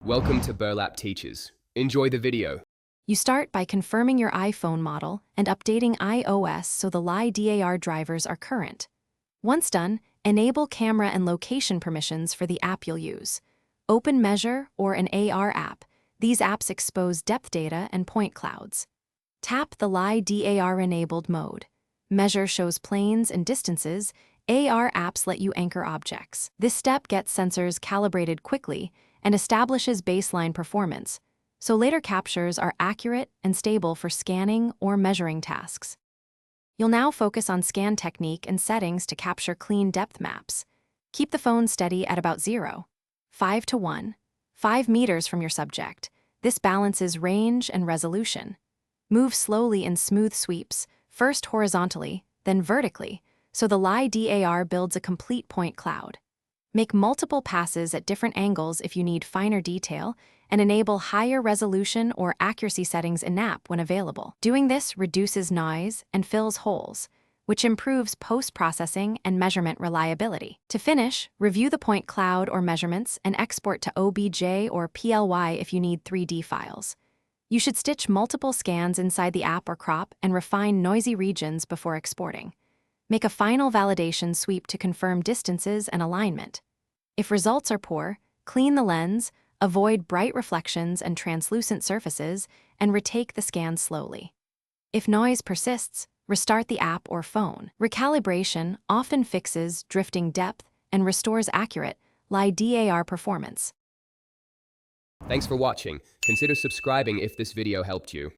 Welcome to Burlap Teachers. Enjoy the video. You start by confirming your iPhone model and updating iOS so the Lidar drivers are current. Once done, enable camera and location permissions for the app you'll use. Open Measure or an AR app. These apps expose depth data and point clouds. Tap the Lidar-enabled mode. Measure shows planes and distances. AR apps let you anchor objects. This step gets sensors calibrated quickly and establishes baseline performance, so later captures are accurate and stable for scanning or measuring tasks. You'll now focus on scan technique and settings to capture clean depth maps. Keep the phone steady at about 0.5 to 1, 5 meters from your subject. This balances range and resolution. Move slowly in smooth sweeps, first horizontally, then vertically, so the Lidar builds a complete point cloud. Make multiple passes at different angles if you need finer detail, and enable higher resolution or accuracy settings in app when available. Doing this reduces noise and fills holes, which improves post-processing and measurement reliability. To finish, review the point cloud or measurements and export to OBJ or PLY if you need 3D files. You should stitch multiple scans inside the app or crop and refine noisy regions before exporting. Make a final validation sweep to confirm distances and alignment. If results are poor, clean the lens, avoid bright reflections and translucent surfaces, and retake the scan slowly. If noise persists, restart the app or phone. Recalibration often fixes drifting depth and restores accurate Lidar performance. Thanks for watching. Consider subscribing if this video helped you.